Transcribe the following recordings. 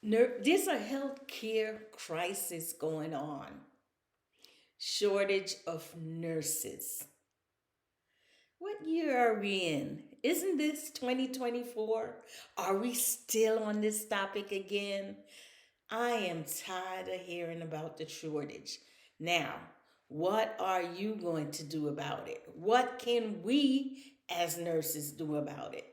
There's a healthcare crisis going on. Shortage of nurses. What year are we in? Isn't this 2024? Are we still on this topic again? I am tired of hearing about the shortage. Now, what are you going to do about it? What can we as nurses do about it?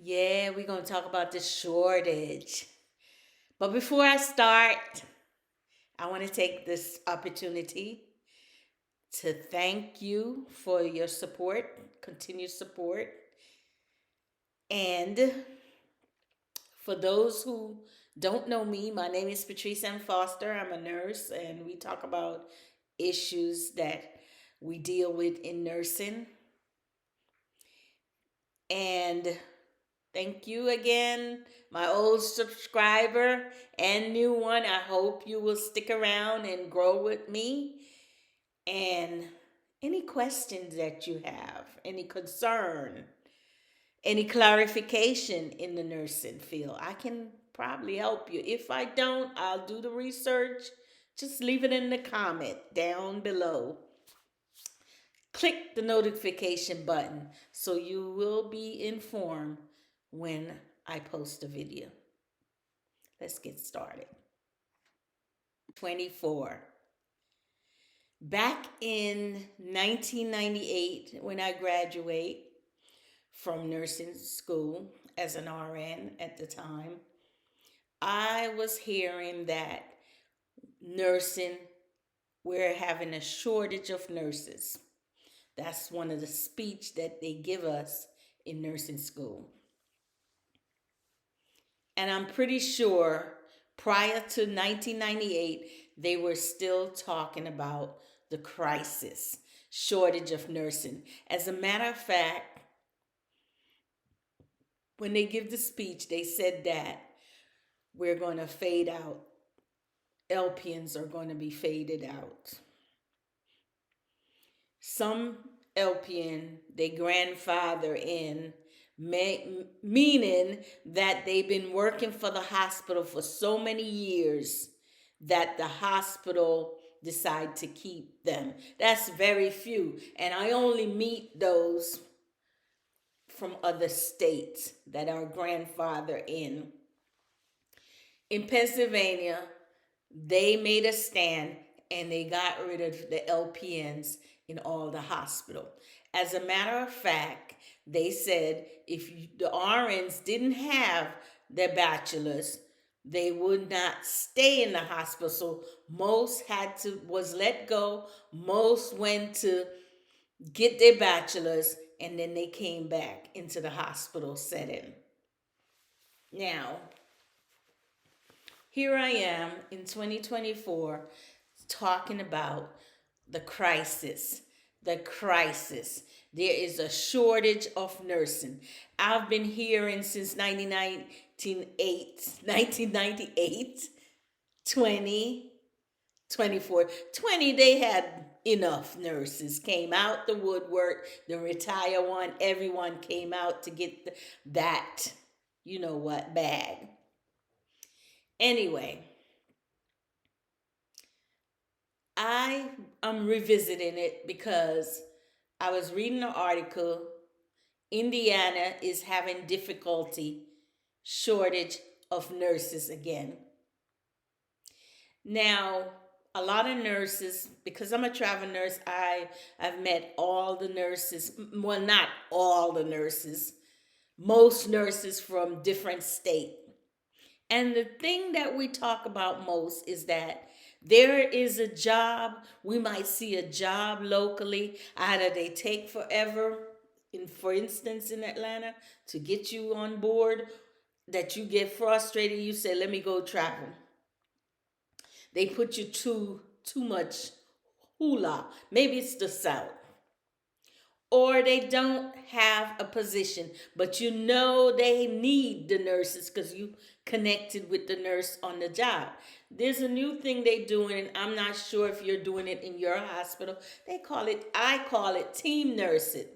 Yeah, we're going to talk about the shortage. But before I start, I want to take this opportunity to thank you for your support, continued support. And for those who don't know me, my name is Patrice M. Foster. I'm a nurse, and we talk about issues that we deal with in nursing. And thank you again, my old subscriber and new one. I hope you will stick around and grow with me. And any questions that you have, any concern, any clarification in the nursing field, I can probably help you. If I don't, I'll do the research. Just leave it in the comment down below. Click the notification button so you will be informed when I post a video. Let's get started. 24. Back in 1998, when I graduated from nursing school as an RN at the time, I was hearing that nursing, we're having a shortage of nurses. That's one of the speech that they give us in nursing school. And I'm pretty sure prior to 1998, they were still talking about the crisis, shortage of nursing. As a matter of fact, when they give the speech, they said that we're going to fade out. LPNs are going to be faded out. Some LPN, they grandfather in, meaning that they've been working for the hospital for so many years that the hospital decide to keep them. That's very few. And I only meet those from other states that are grandfather in. In Pennsylvania, they made a stand and they got rid of the LPNs in all the hospital. As a matter of fact, they said the RNs didn't have their bachelors, they would not stay in the hospital. So most was let go. Most went to get their bachelors and then they came back into the hospital setting. Now, here I am in 2024 talking about the crisis. The crisis. There is a shortage of nursing. I've been hearing since 1998, 2024. 20, they had enough nurses, came out the woodwork, the retire one, everyone came out to get that, you know what, bag. Anyway, I am revisiting it because I was reading an article. Indiana is having difficulty, shortage of nurses again. Now, a lot of nurses, because I'm a travel nurse, I've met all the nurses, well, not all the nurses, most nurses from different states. And the thing that we talk about most is that there is a job, we might see a job locally, either they take forever, for instance, in Atlanta, to get you on board, that you get frustrated, you say, let me go travel. They put you too much hula. Maybe it's the South. or they don't have a position, but you know they need the nurses because you connected with the nurse on the job. There's a new thing they doing, and I'm not sure if you're doing it in your hospital. I call it team nursing.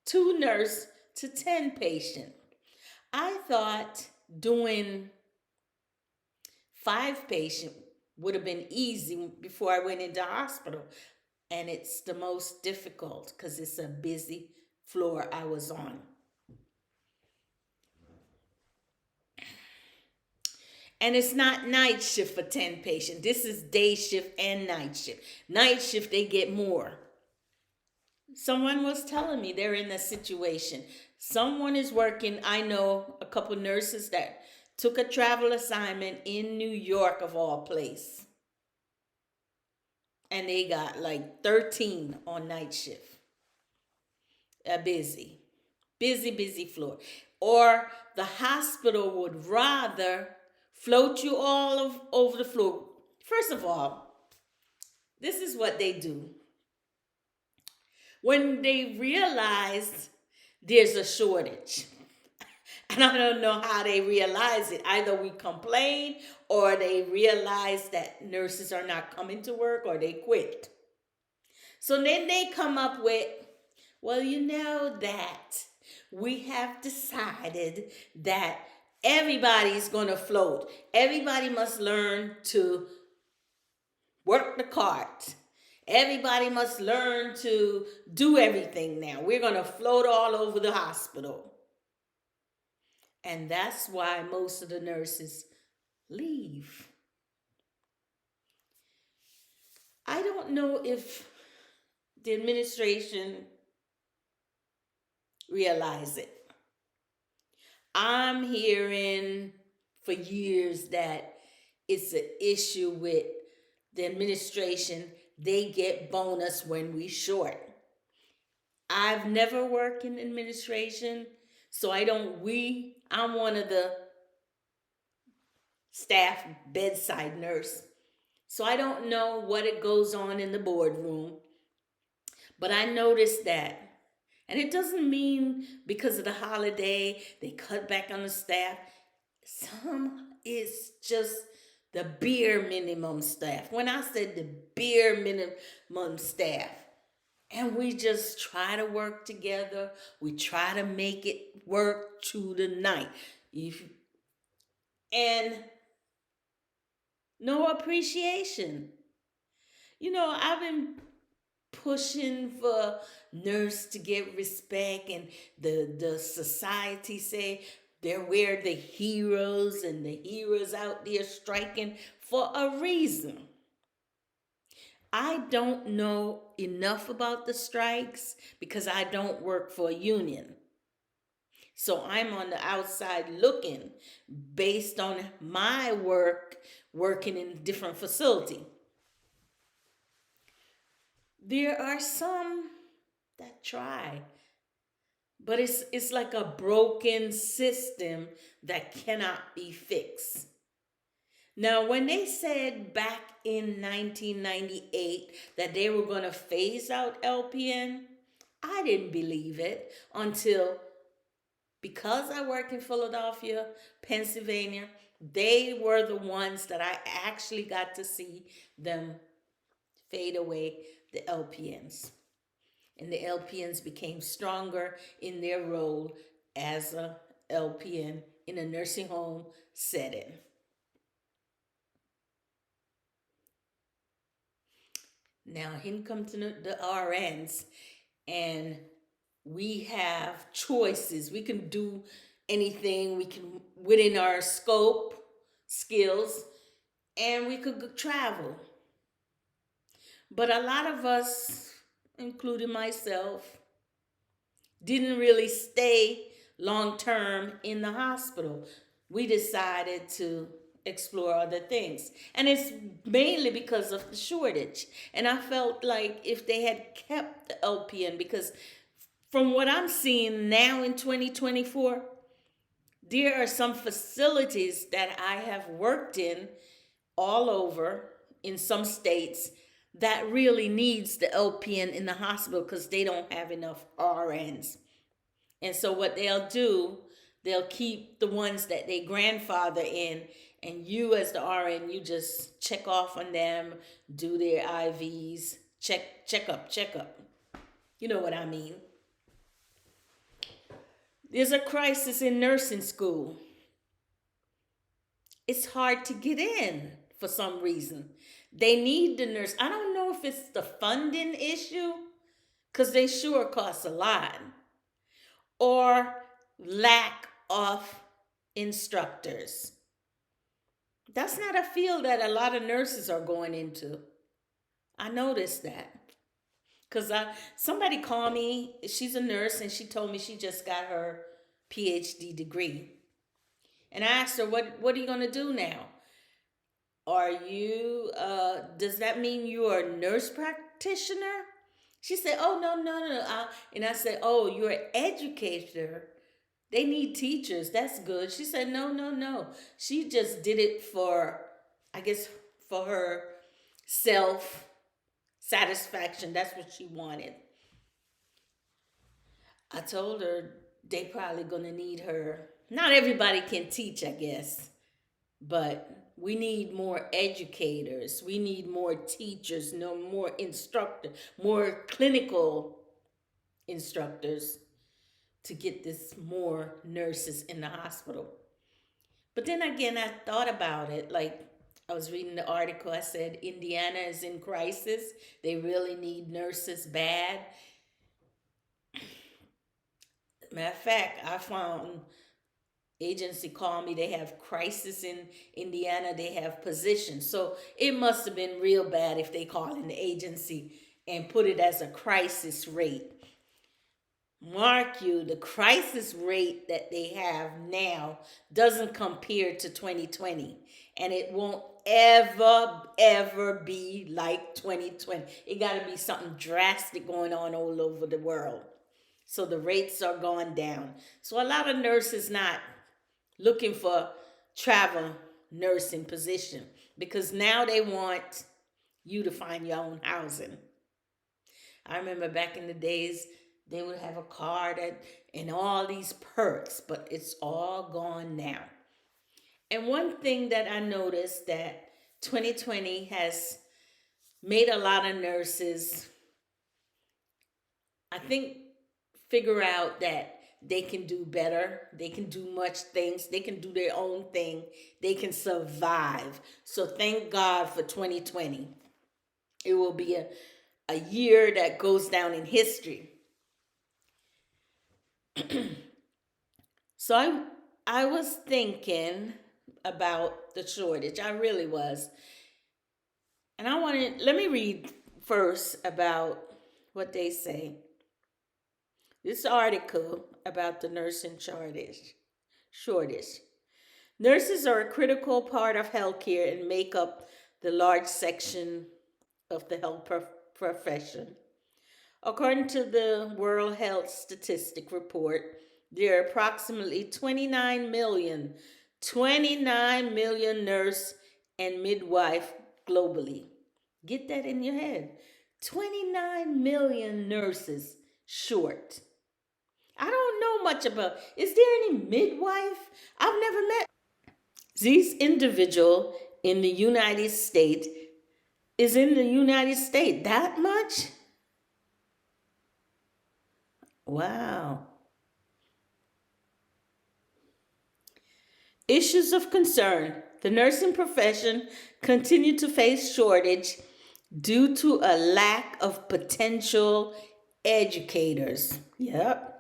2 nurse to 10 patient. I thought doing 5 patient would have been easy before I went into hospital. And it's the most difficult because it's a busy floor I was on. And it's not night shift for 10 patients. This is day shift and night shift. Night shift, they get more. Someone was telling me they're in a situation. Someone is working. I know a couple nurses that took a travel assignment in New York, of all places. And they got like 13 on night shift. Busy floor. Or the hospital would rather float you over the floor. First of all, this is what they do. When they realize there's a shortage, and I don't know how they realize it. Either we complain or they realize that nurses are not coming to work or they quit. So then they come up with, well, you know that we have decided that everybody's going to float. Everybody must learn to work the cart. Everybody must learn to do everything now. We're going to float all over the hospital. And that's why most of the nurses leave. I don't know if the administration realize it. I'm hearing for years that it's an issue with the administration. They get bonus when we short. I've never worked in administration, so I'm one of the staff bedside nurse. So I don't know what it goes on in the boardroom. But I noticed that. And it doesn't mean because of the holiday, they cut back on the staff. Some is just the bare minimum staff. When I said the bare minimum staff, and we just try to work together. We try to make it work to the night. And no appreciation. I've been pushing for nurse to get respect, and the society say we're the heroes, and the heroes out there striking for a reason. I don't know enough about the strikes because I don't work for a union. So I'm on the outside looking based on my working in a different facility. There are some that try, but it's like a broken system that cannot be fixed. Now, when they said back in 1998 that they were going to phase out LPN, I didn't believe it until, because I work in Philadelphia, Pennsylvania, they were the ones that I actually got to see them fade away, the LPNs. And the LPNs became stronger in their role as a LPN in a nursing home setting. Now, here comes the RNs, and we have choices. We can do anything. We can, within our scope, skills, and we could travel. But a lot of us, including myself, didn't really stay long term in the hospital. We decided to explore other things. And it's mainly because of the shortage. And I felt like if they had kept the LPN, because from what I'm seeing now in 2024, there are some facilities that I have worked in all over in some states that really needs the LPN in the hospital because they don't have enough RNs. And so what they'll do, they'll keep the ones that they grandfather in, and you as the RN, you just check off on them, do their IVs, check up. You know what I mean? There's a crisis in nursing school. It's hard to get in for some reason. They need the nurse. I don't know if it's the funding issue, because they sure cost a lot, or lack of instructors. That's not a field that a lot of nurses are going into. I noticed that. Because somebody called me, she's a nurse, and she told me she just got her PhD degree. And I asked her, what are you going to do now? Are you, does that mean you are a nurse practitioner? She said, oh, no. And I said, oh, you're an educator. They need teachers. That's good. She said, no. She just did it for, I guess, for her self satisfaction. That's what she wanted. I told her they probably going to need her. Not everybody can teach, I guess, but we need more educators. We need more teachers, no more instructors, more clinical instructors to get this more nurses in the hospital. But then again, I thought about it. Like, I was reading the article. I said Indiana is in crisis. They really need nurses bad. Matter of fact, I found agency called me. They have crisis in Indiana. They have positions. So it must have been real bad if they call in the agency and put it as a crisis rate. Mark you, the crisis rate that they have now doesn't compare to 2020. And it won't ever be like 2020. It got to be something drastic going on all over the world. So the rates are going down. So a lot of nurses not looking for travel nursing position because now they want you to find your own housing. I remember back in the days, they would have a card and all these perks, but it's all gone now. And one thing that I noticed that 2020 has made a lot of nurses, I think, figure out that they can do better. They can do much things. They can do their own thing. They can survive. So thank God for 2020. It will be a year that goes down in history. So I was thinking about the shortage. I really was. And let me read first about what they say. This article about the nursing shortage. Nurses are a critical part of healthcare and make up the large section of the health profession. According to the World Health Statistic Report, there are approximately 29 million nurse and midwife globally. Get that in your head. 29 million nurses short. I don't know much about. Is there any midwife? I've never met. This individual in the United States is in the United States. That much? Wow. Issues of concern. The nursing profession continued to face shortage due to a lack of potential educators. Yep.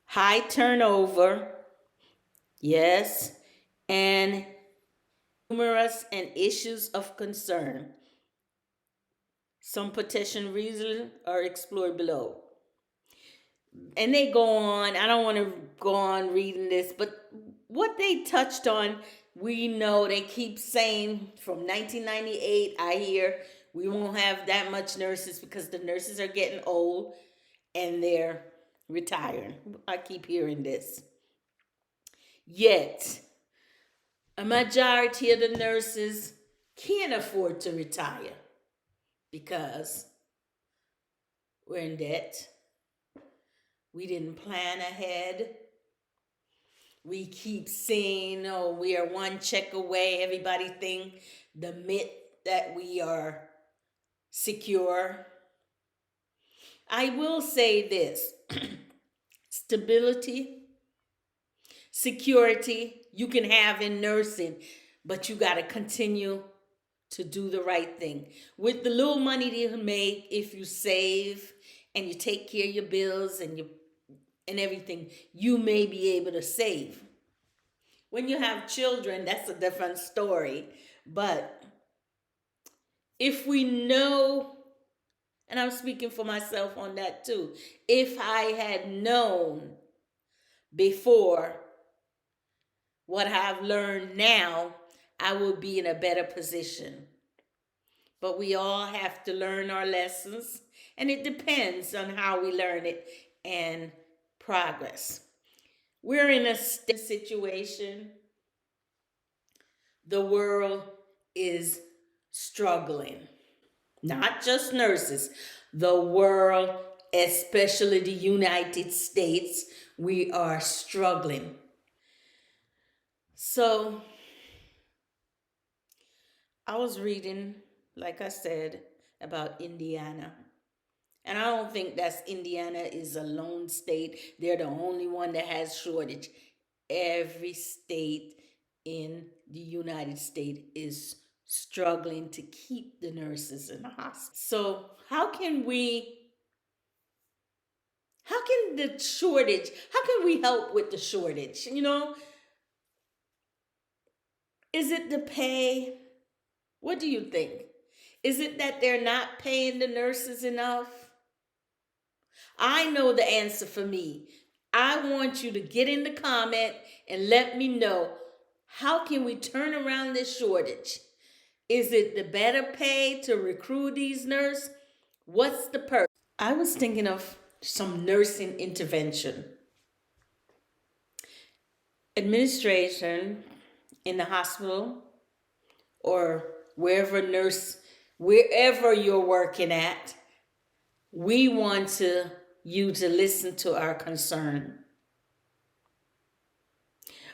High turnover. Yes. And numerous and issues of concern. Some potential reasons are explored below. And they go on. I don't want to go on reading this, but what they touched on, we know they keep saying from 1998, I hear we won't have that much nurses because the nurses are getting old and they're retiring. I keep hearing this. Yet, a majority of the nurses can't afford to retire because we're in debt. We didn't plan ahead. We keep saying, oh, we are one check away. Everybody think the myth that we are secure. I will say this. Stability, security, you can have in nursing, but you got to continue to do the right thing. With the little money that you make, if you save and you take care of your bills and everything, you may be able to save. When you have children, that's a different story. But if we know, and I'm speaking for myself on that too, if I had known before what I've learned now, I would be in a better position. But we all have to learn our lessons, and it depends on how we learn it and progress. We're in a situation. The world is struggling. Not just nurses, the world, especially the United States, we are struggling. So, I was reading, like I said, about Indiana. And I don't think that's Indiana is a lone state. They're the only one that has shortage. Every state in the United States is struggling to keep the nurses in the hospital. So how can the shortage, how can we help with the shortage? Is it the pay? What do you think? Is it that they're not paying the nurses enough? I know the answer for me. I want you to get in the comment and let me know, how can we turn around this shortage? Is it the better pay to recruit these nurses? What's the purpose? I was thinking of some nursing intervention. Administration in the hospital or wherever you're working at, we want you to listen to our concern.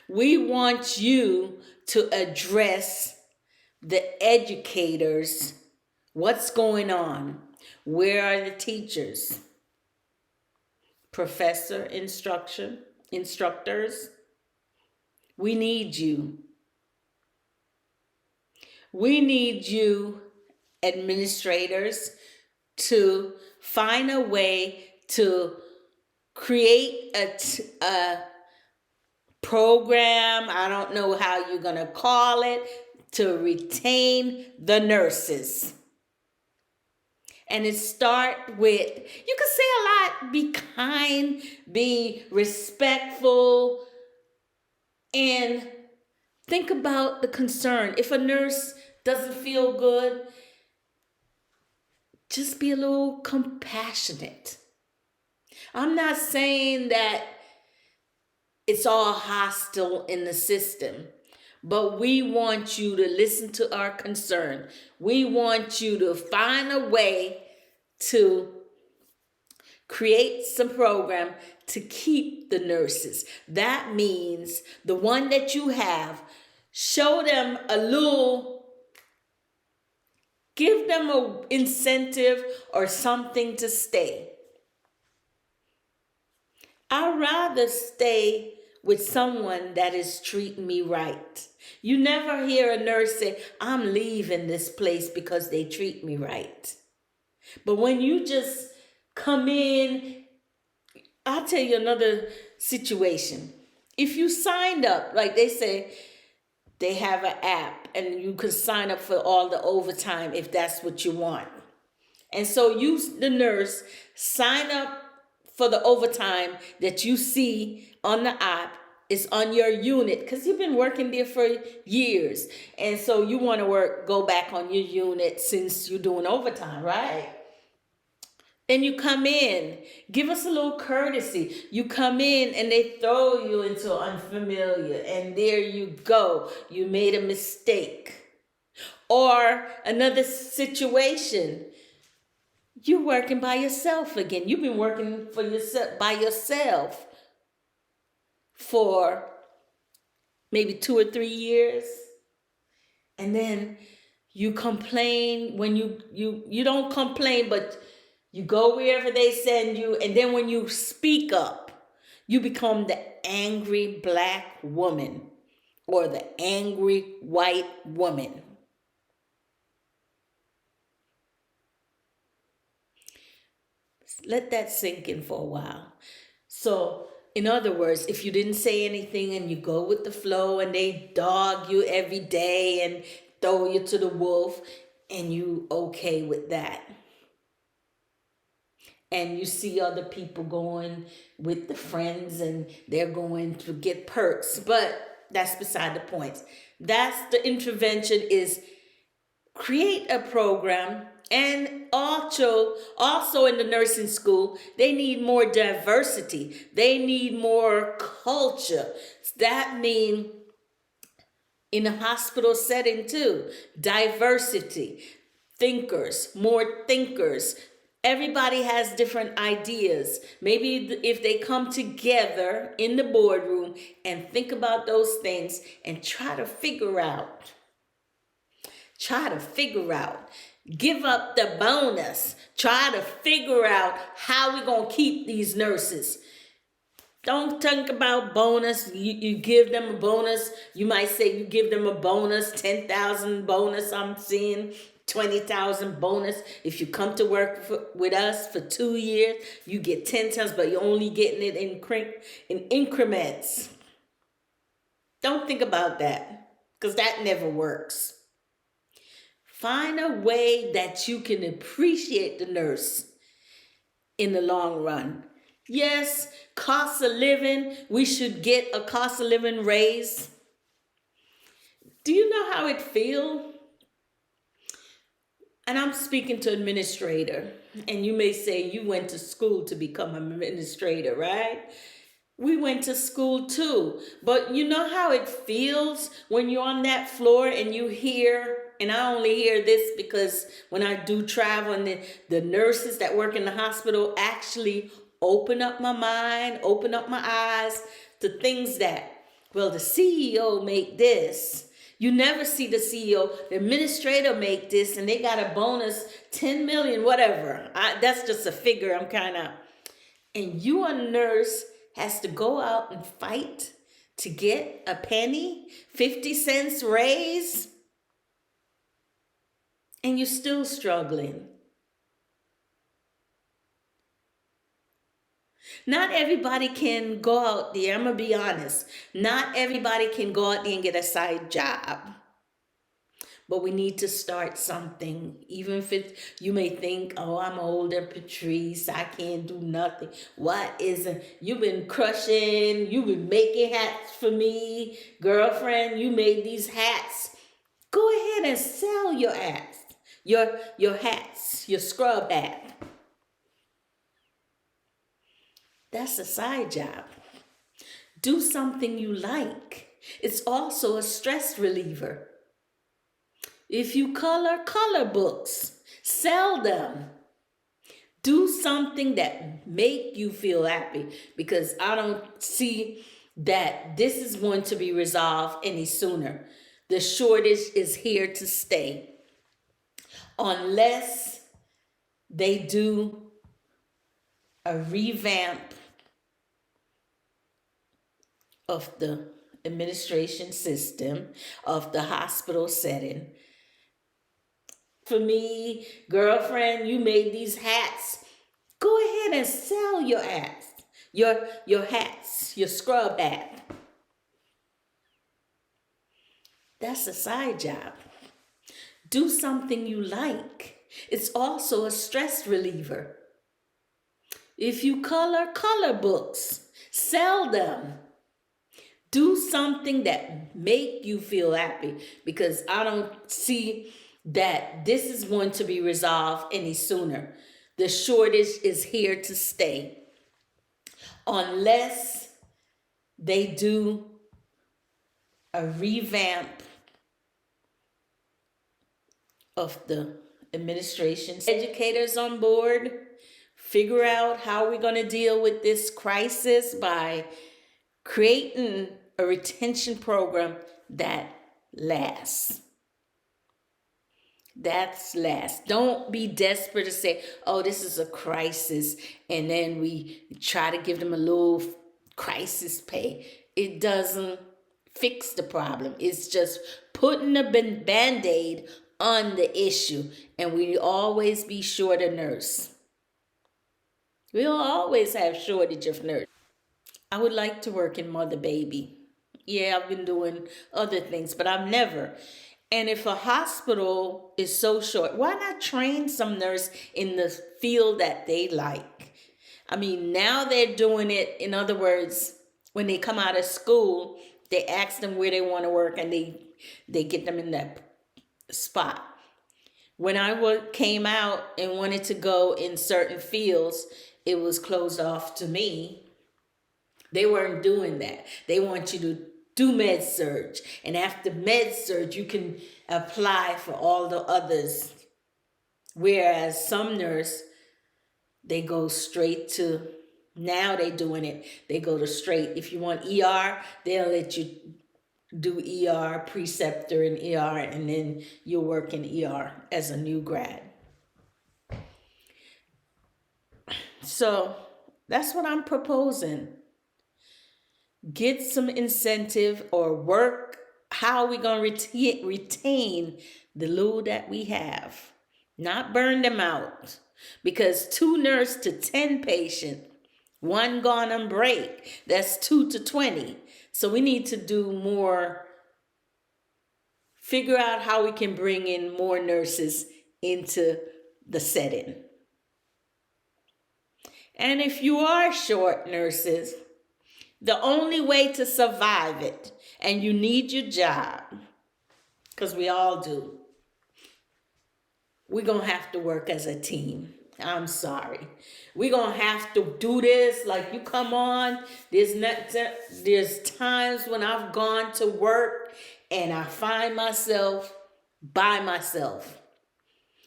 We want you to address the educators. What's going on? Where are the teachers? Instructors? We need you. We need you, administrators, to find a way to create a program, I don't know how you're going to call it, to retain the nurses. And it start with, you can say a lot, be kind, be respectful, and think about the concern. If a nurse doesn't feel good, just be a little compassionate. I'm not saying that it's all hostile in the system, but we want you to listen to our concern. We want you to find a way to create some program to keep the nurses. That means the one that you have, show them give them an incentive or something to stay. I'd rather stay with someone that is treating me right. You never hear a nurse say, I'm leaving this place because they treat me right. But when you just come in, I'll tell you another situation. If you signed up, like they say, they have an app and you can sign up for all the overtime if that's what you want. And so you, the nurse, sign up for the overtime that you see on the app. Is on your unit because you've been working there for years. And so you want to go back on your unit since you're doing overtime, right? Then you come in, give us a little courtesy. You come in and they throw you into unfamiliar and there you go. You made a mistake. Or another situation, you're working by yourself again. You've been working for yourself by yourself for maybe 2 or 3 years, and then you complain when you don't complain, but you go wherever they send you, and then when you speak up, you become the angry black woman or the angry white woman. Let that sink in for a while. So, in other words, if you didn't say anything and you go with the flow and they dog you every day and throw you to the wolf, and you okay with that, and you see other people going with the friends and they're going to get perks, but that's beside the point. That's the intervention, is create a program. And also in the nursing school, they need more diversity. They need more culture. That means in a hospital setting too, diversity, more thinkers. Everybody has different ideas. Maybe if they come together in the boardroom and think about those things and try to figure out, give up the bonus, try to figure out how we're going to keep these nurses. Don't think about bonus. You give them a bonus. You might say you give them a bonus, 10,000 bonus. I'm seeing 20,000 bonus. If you come to work with us for 2 years, you get 10 times, but you're only getting it in increments. Don't think about that, because that never works. Find a way that you can appreciate the nurse in the long run. Yes, cost of living, we should get a cost of living raise. Do you know how it feels? And I'm speaking to administrator, and you may say you went to school to become an administrator, right? We went to school too, but you know how it feels when you're on that floor and you hear, and I only hear this because when I do travel, and the nurses that work in the hospital actually open up my mind, open up my eyes to things that, well, the CEO made this. You never see the CEO, the administrator make this, and they got a bonus, 10 million, whatever. That's just a figure I'm kind of, and you, a nurse, has to go out and fight to get a penny, 50 cents raise, and you're still struggling. Not everybody can go out there. I'm going to be honest. Not everybody can go out there and get a side job. But we need to start something. Even if you may think, oh, I'm older, Patrice, I can't do nothing. What isn't? You've been crushing. You've been making hats for me. Girlfriend, you made these hats. Go ahead and sell your hats. Your hats, your scrub hat. That's a side job. Do something you like. It's also a stress reliever. If you color books, sell them. Do something that make you feel happy, because I don't see that this is going to be resolved any sooner. The shortage is here to stay. Unless they do a revamp of the administration system, of the hospital setting. For me, girlfriend, you made these hats. Go ahead and sell your hats. Your hats, your scrub hat. That's a side job. Do something you like. It's also a stress reliever. If you color books. Sell them. Do something that make you feel happy, because I don't see that this is going to be resolved any sooner. The shortage is here to stay. Unless they do a revamp of the administration, educators on board, figure out how we're going to deal with this crisis by creating a retention program that lasts. That's last. Don't be desperate to say, oh, this is a crisis, and then we try to give them a little crisis pay. It doesn't fix the problem. It's just putting a band-aid on the issue, and we always be short a nurse. We'll always have shortage of nurse. I would like to work in mother baby. Yeah, I've been doing other things, but I've never. And if a hospital is so short, why not train some nurse in the field that they like? I mean, now they're doing it. In other words, when they come out of school, they ask them where they want to work, and they get them in that spot. When I came out and wanted to go in certain fields, it was closed off to me. They weren't doing that. They want you to do med surg, and after med surg you can apply for all the others, whereas some nurse, they go straight to, now they doing it, they go to straight, if you want ER, they'll let you do ER, preceptor in ER, and then you'll work in ER as a new grad. So that's what I'm proposing. Get some incentive or work. How are we going to retain the little that we have? Not burn them out. Because 2 nurse to 10 patient, 1 gone on break, that's 2 to 20. So we need to do more, figure out how we can bring in more nurses into the setting. And if you are short nurses, the only way to survive it, and you need your job, because we all do, we're going to have to work as a team. I'm sorry. We're going to have to do this. Like, you come on. There's times when I've gone to work and I find myself by myself.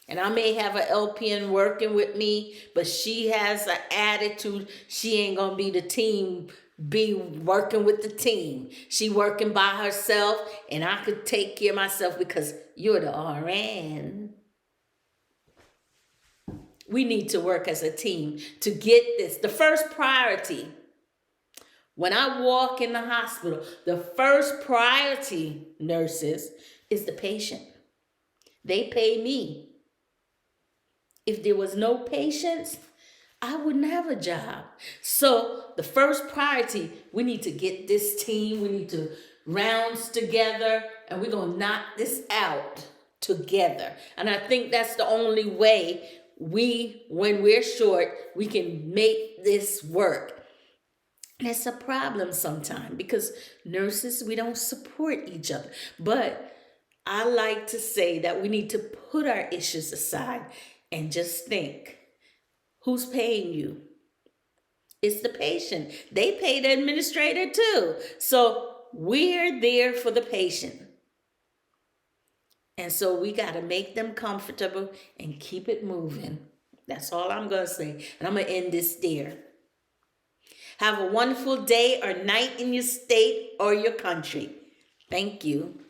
And I may have an LPN working with me, but she has an attitude. She ain't going to be the team, be working with the team. She working by herself, and I could take care of myself because you're the RN. We need to work as a team to get this. The first priority, when I walk in the hospital, the first priority, nurses, is the patient. They pay me. If there was no patients, I wouldn't have a job. So the first priority, we need to get this team. We need to rounds together, and we're going to knock this out together. And I think that's the only way when we're short, we can make this work. And it's a problem sometimes because nurses, we don't support each other. But I like to say that we need to put our issues aside and just think, who's paying you? It's the patient. They pay the administrator too. So we're there for the patient. And so we got to make them comfortable and keep it moving. That's all I'm going to say. And I'm going to end this there. Have a wonderful day or night in your state or your country. Thank you.